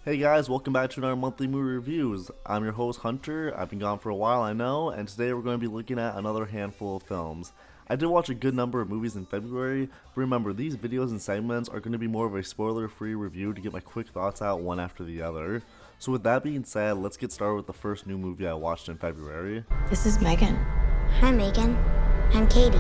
Hey guys, welcome back to another monthly movie reviews. I'm your host Hunter. I've been gone for a while, I know, and today we're going to be looking at another handful of films. I did watch a good number of movies in February, but remember, these videos and segments are going to be more of a spoiler-free review to get my quick thoughts out one after the other. So with that being said, let's get started with the first new movie I watched in February. This is Megan. Hi, Megan. I'm Katie.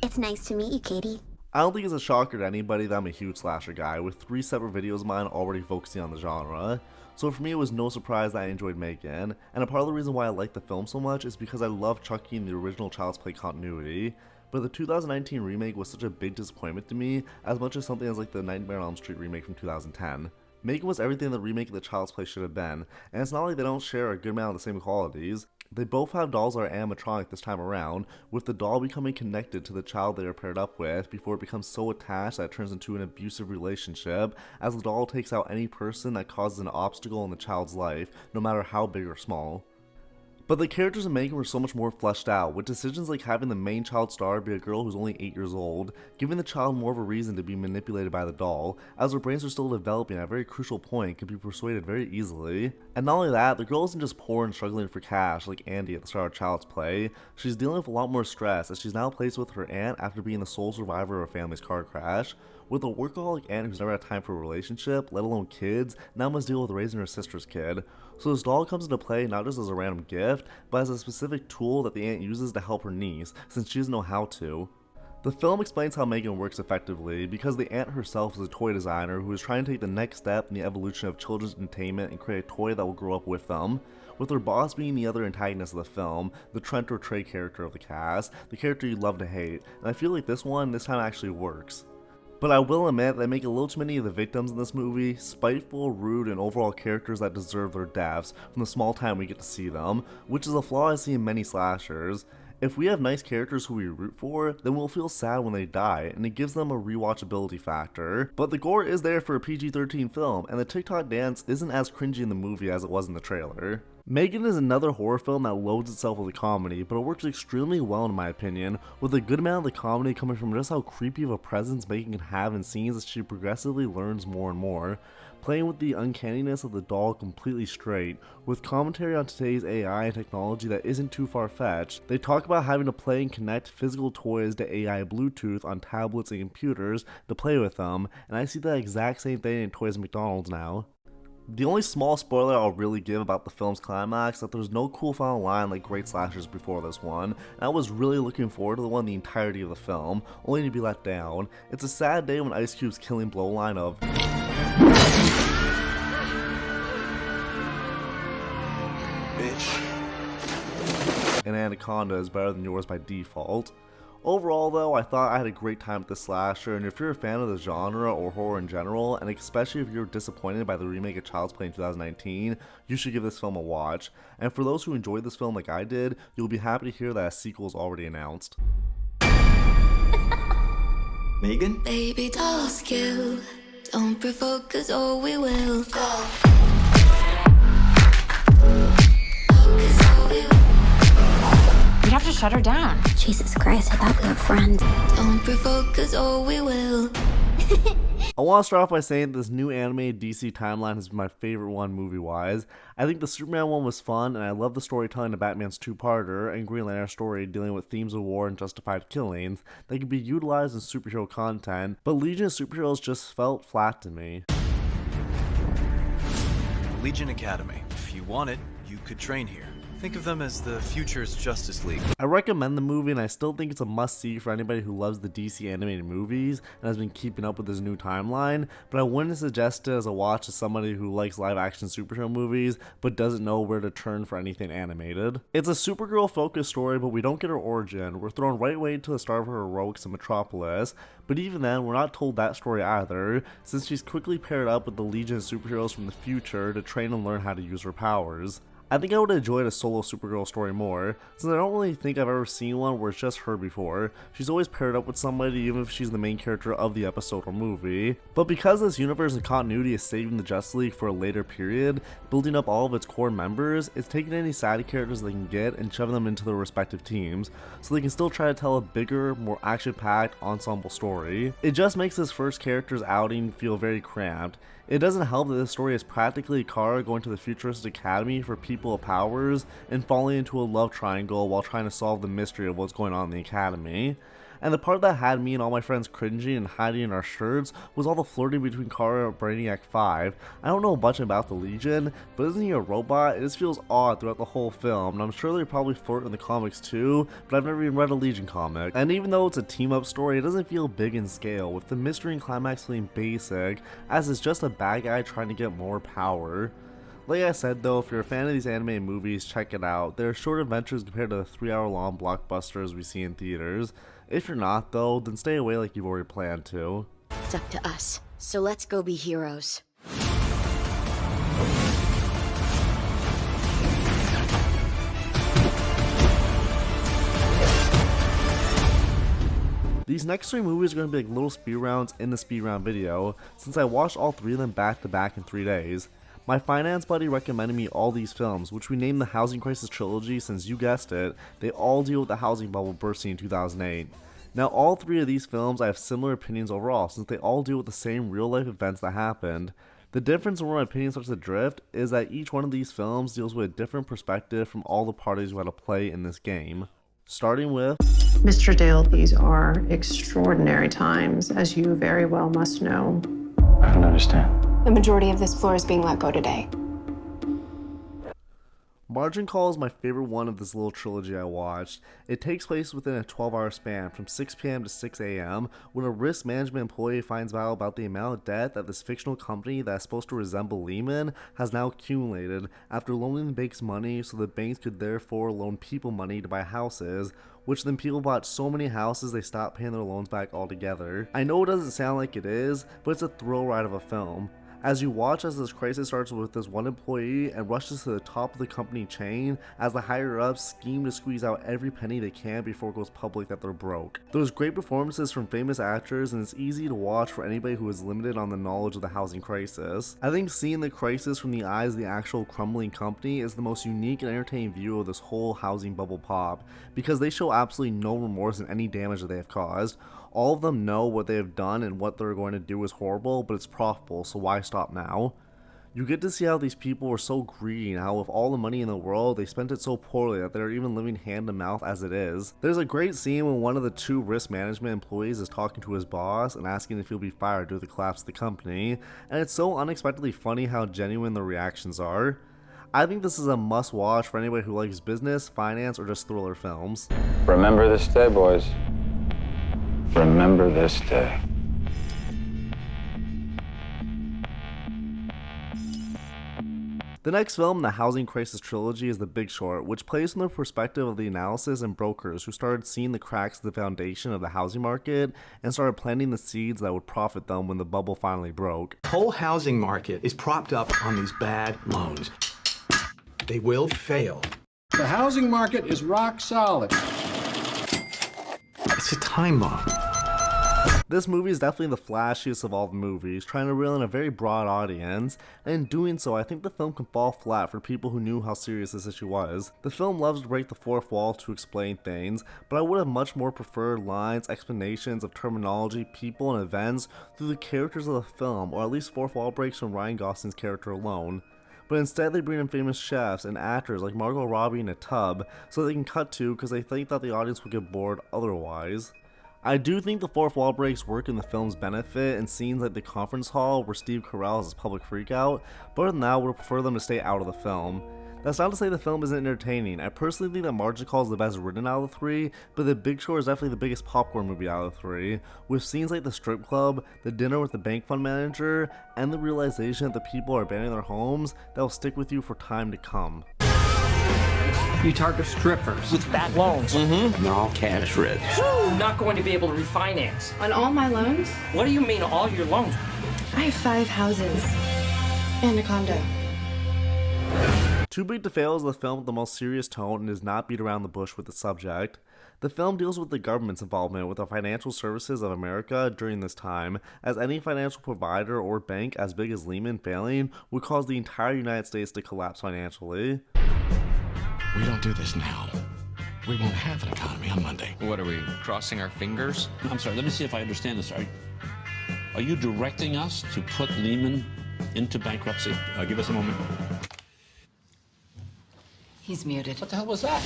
It's nice to meet you, Katie. I don't think it's a shocker to anybody that I'm a huge slasher guy, with 3 separate videos of mine already focusing on the genre. So for me, it was no surprise that I enjoyed Megan, and a part of the reason why I like the film so much is because I love Chucky in the original Child's Play continuity. But the 2019 remake was such a big disappointment to me, as much as something as like the Nightmare on Elm Street remake from 2010. Megan was everything the remake of the Child's Play should have been, and it's not like they don't share a good amount of the same qualities. They both have dolls that are animatronic this time around, with the doll becoming connected to the child they are paired up with before it becomes so attached that it turns into an abusive relationship, as the doll takes out any person that causes an obstacle in the child's life, no matter how big or small. But the characters in Megan were so much more fleshed out, with decisions like having the main child star be a girl who's only 8 years old, giving the child more of a reason to be manipulated by the doll, as their brains are still developing at a very crucial point and can be persuaded very easily. And not only that, the girl isn't just poor and struggling for cash like Andy at the start of Child's Play, she's dealing with a lot more stress as she's now placed with her aunt after being the sole survivor of her family's car crash. With a workaholic aunt who's never had time for a relationship, let alone kids, now must deal with raising her sister's kid. So this doll comes into play not just as a random gift, but as a specific tool that the aunt uses to help her niece, since she doesn't know how to. The film explains how Megan works effectively, because the aunt herself is a toy designer who is trying to take the next step in the evolution of children's entertainment and create a toy that will grow up with them. With her boss being the other antagonist of the film, the Trent or Trey character of the cast, the character you love to hate, and I feel like this time actually works. But I will admit they make a little too many of the victims in this movie spiteful, rude, and overall characters that deserve their deaths from the small time we get to see them, which is a flaw I see in many slashers. If we have nice characters who we root for, then we'll feel sad when they die, and it gives them a rewatchability factor. But the gore is there for a PG-13 film, and the TikTok dance isn't as cringy in the movie as it was in the trailer. Megan is another horror film that loads itself with a comedy, but it works extremely well in my opinion, with a good amount of the comedy coming from just how creepy of a presence Megan can have in scenes as she progressively learns more and more, playing with the uncanniness of the doll completely straight, with commentary on today's AI and technology that isn't too far-fetched. They talk about having to play and connect physical toys to AI Bluetooth on tablets and computers to play with them, and I see that exact same thing in toys at McDonald's now. The only small spoiler I'll really give about the film's climax is that there's no cool final line like great slashers before this one, and I was really looking forward to the one the entirety of the film, only to be let down. It's a sad day when Ice Cube's killing blowline of bitch. and Anaconda is better than yours by default. Overall though, I thought I had a great time with this slasher, and if you're a fan of the genre or horror in general, and especially if you're disappointed by the remake of Child's Play in 2019, you should give this film a watch. And for those who enjoyed this film like I did, you'll be happy to hear that a sequel is already announced. Megan? Baby dolls kill, don't provoke cause all we will go. You have to shut her down. Jesus Christ, I thought we were friends. Don't provoke cause all we will. I want to start off by saying this new animated DC timeline has been my favorite one movie-wise. I think the Superman one was fun, and I love the storytelling of Batman's two-parter and Green Lantern's story dealing with themes of war and justified killings that could be utilized in superhero content, but Legion of Superheroes just felt flat to me. Legion Academy. If you want it, you could train here. Think of them as the future's Justice League. I recommend the movie, and I still think it's a must-see for anybody who loves the DC animated movies and has been keeping up with this new timeline, but I wouldn't suggest it as a watch to somebody who likes live-action superhero movies but doesn't know where to turn for anything animated. It's a Supergirl-focused story, but we don't get her origin. We're thrown right away to the start of her heroics in Metropolis, but even then, we're not told that story either, since she's quickly paired up with the Legion of Superheroes from the future to train and learn how to use her powers. I think I would have enjoyed a solo Supergirl story more, since I don't really think I've ever seen one where it's just her before. She's always paired up with somebody even if she's the main character of the episode or movie. But because this universe and continuity is saving the Justice League for a later period, building up all of its core members, it's taking any side characters they can get and shoving them into their respective teams, so they can still try to tell a bigger, more action-packed ensemble story. It just makes this first character's outing feel very cramped. It doesn't help that this story is practically Kara going to the futuristic academy for people of powers and falling into a love triangle while trying to solve the mystery of what's going on in the academy. And the part that had me and all my friends cringing and hiding in our shirts was all the flirting between Kara and Brainiac 5. I don't know much about the Legion, but isn't he a robot? It just feels odd throughout the whole film, and I'm sure they probably flirt in the comics too, but I've never even read a Legion comic. And even though it's a team-up story, it doesn't feel big in scale, with the mystery and climax feeling basic, as it's just a bad guy trying to get more power. Like I said though, if you're a fan of these animated movies, check it out. They're short adventures compared to the 3-hour-long blockbusters we see in theaters. If you're not though, then stay away like you've already planned to. It's up to us, so let's go be heroes. These next 3 movies are going to be like little speed rounds in the speed round video, since I watched all 3 of them back to back in 3 days. My finance buddy recommended me all these films, which we named the Housing Crisis Trilogy since you guessed it, they all deal with the housing bubble bursting in 2008. Now all 3 of these films I have similar opinions overall, since they all deal with the same real life events that happened. The difference in where my opinion starts to drift is that each one of these films deals with a different perspective from all the parties who had to play in this game. Starting with Mr. Dale, these are extraordinary times, as you very well must know. I don't understand. The majority of this floor is being let go today. Margin Call is my favorite one of this little trilogy I watched. It takes place within a 12-hour span from 6 p.m. to 6 a.m. when a risk management employee finds out about the amount of debt that this fictional company that is supposed to resemble Lehman has now accumulated after loaning the banks money so the banks could therefore loan people money to buy houses, which then people bought so many houses they stopped paying their loans back altogether. I know it doesn't sound like it is, but it's a thrill ride of a film. As you watch as this crisis starts with this one employee and rushes to the top of the company chain as the higher ups scheme to squeeze out every penny they can before it goes public that they're broke. There's great performances from famous actors and it's easy to watch for anybody who is limited on the knowledge of the housing crisis. I think seeing the crisis from the eyes of the actual crumbling company is the most unique and entertaining view of this whole housing bubble pop, because they show absolutely no remorse in any damage that they have caused. All of them know what they have done and what they're going to do is horrible, but it's profitable, so why stop now? You get to see how these people were so greedy and how with all the money in the world, they spent it so poorly that they're even living hand to mouth as it is. There's a great scene when one of the 2 risk management employees is talking to his boss and asking if he'll be fired due to the collapse of the company, and it's so unexpectedly funny how genuine the reactions are. I think this is a must watch for anybody who likes business, finance, or just thriller films. Remember this day, boys. Remember this day. The next film in the Housing Crisis Trilogy is The Big Short, which plays from the perspective of the analysis and brokers who started seeing the cracks of the foundation of the housing market and started planting the seeds that would profit them when the bubble finally broke. The whole housing market is propped up on these bad loans. They will fail. The housing market is rock solid. It's a time bomb. This movie is definitely the flashiest of all the movies, trying to reel in a very broad audience, and in doing so I think the film can fall flat for people who knew how serious this issue was. The film loves to break the fourth wall to explain things, but I would have much more preferred lines, explanations of terminology, people, and events through the characters of the film, or at least fourth wall breaks from Ryan Gosling's character alone. But instead they bring in famous chefs and actors like Margot Robbie in a tub so they can cut to because they think that the audience would get bored otherwise. I do think the fourth wall breaks work in the film's benefit in scenes like the conference hall where Steve Carell has his public freakout, but other than that I would prefer them to stay out of the film. That's not to say the film isn't entertaining. I personally think that Margin Call is the best written out of the 3, but The Big Short is definitely the biggest popcorn movie out of the 3, with scenes like the strip club, the dinner with the bank fund manager, and the realization that the people are abandoning their homes that will stick with you for time to come. You target strippers. With bad loans. And they're all cash rich. Not going to be able to refinance. On all my loans? What do you mean all your loans? I have 5 houses and a condo. Too Big to Fail is the film with the most serious tone and does not beat around the bush with the subject. The film deals with the government's involvement with the financial services of America during this time, as any financial provider or bank as big as Lehman failing would cause the entire United States to collapse financially. We don't do this now. We won't have an economy on Monday. What are we, crossing our fingers? I'm sorry, let me see if I understand this. Are you directing us to put Lehman into bankruptcy? Give us a moment. He's muted. What the hell was that?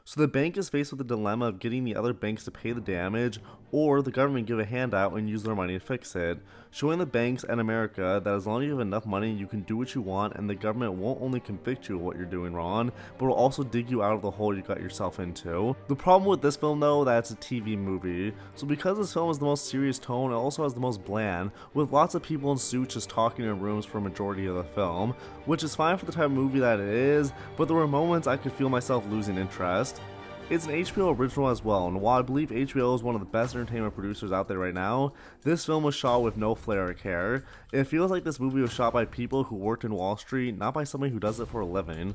So the bank is faced with the dilemma of getting the other banks to pay the damage, or the government give a handout and use their money to fix it, showing the banks and America that as long as you have enough money, you can do what you want, and the government won't only convict you of what you're doing wrong, but will also dig you out of the hole you got yourself into. The problem with this film though, that it's a TV movie, so because this film is the most serious tone, it also has the most bland, with lots of people in suits just talking in rooms for a majority of the film, which is fine for the type of movie that it is, but there were moments I could feel myself losing interest. It's an HBO original as well, and while I believe HBO is one of the best entertainment producers out there right now, this film was shot with no flair or care. It feels like this movie was shot by people who worked in Wall Street, not by somebody who does it for a living.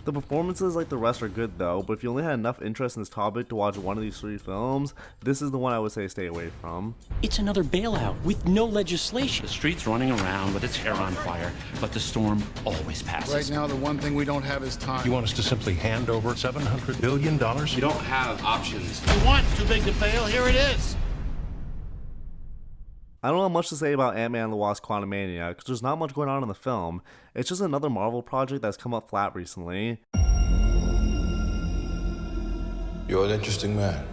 The performances like the rest are good though, but if you only had enough interest in this topic to watch one of these 3 films, this is the one I would say stay away from. It's another bailout with no legislation. The street's running around with its hair on fire, but the storm always passes. Right now, the one thing we don't have is time. You want us to simply hand over $700 billion? You don't have options. You want Too Big to Fail? Here it is. I don't have much to say about Ant-Man and the Wasp: Quantumania, because there's not much going on in the film. It's just another Marvel project that's come up flat recently. You're an interesting man,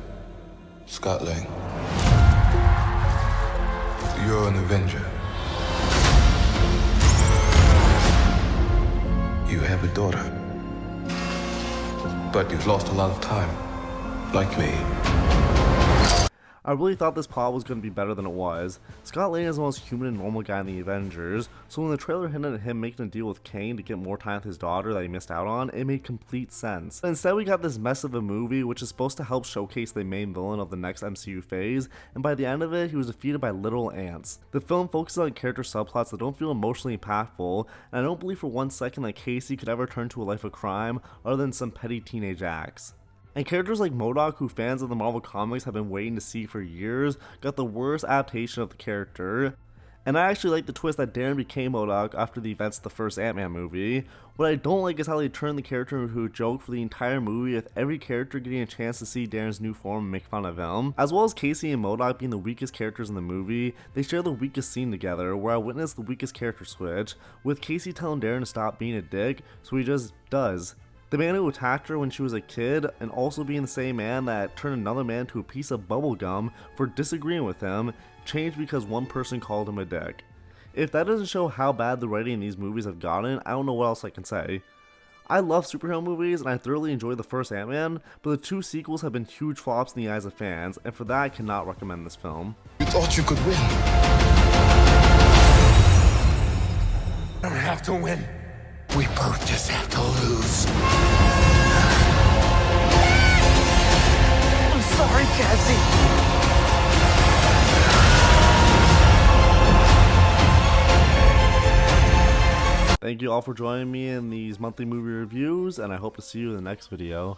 Scott Lang. You're an Avenger. You have a daughter. But you've lost a lot of time, like me. I really thought this plot was going to be better than it was. Scott Lang is the most human and normal guy in the Avengers, so when the trailer hinted at him making a deal with Kane to get more time with his daughter that he missed out on, it made complete sense. But instead we got this mess of a movie which is supposed to help showcase the main villain of the next MCU phase, and by the end of it he was defeated by little ants. The film focuses on character subplots that don't feel emotionally impactful, and I don't believe for one second that Casey could ever turn to a life of crime other than some petty teenage acts. And characters like MODOK, who fans of the Marvel Comics have been waiting to see for years, got the worst adaptation of the character. And I actually like the twist that Darren became MODOK after the events of the first Ant-Man movie. What I don't like is how they turned the character into a joke for the entire movie, with every character getting a chance to see Darren's new form and make fun of him. As well as Casey and MODOK being the weakest characters in the movie, they share the weakest scene together, where I witnessed the weakest character switch, with Casey telling Darren to stop being a dick, so he just does. The man who attacked her when she was a kid, and also being the same man that turned another man to a piece of bubblegum for disagreeing with him, changed because one person called him a dick. If that doesn't show how bad the writing in these movies have gotten, I don't know what else I can say. I love superhero movies and I thoroughly enjoyed the first Ant-Man, but the 2 sequels have been huge flops in the eyes of fans, and for that I cannot recommend this film. You thought you could win. You don't have to win. We both just have to lose. I'm sorry, Cassie. Thank you all for joining me in these monthly movie reviews, and I hope to see you in the next video.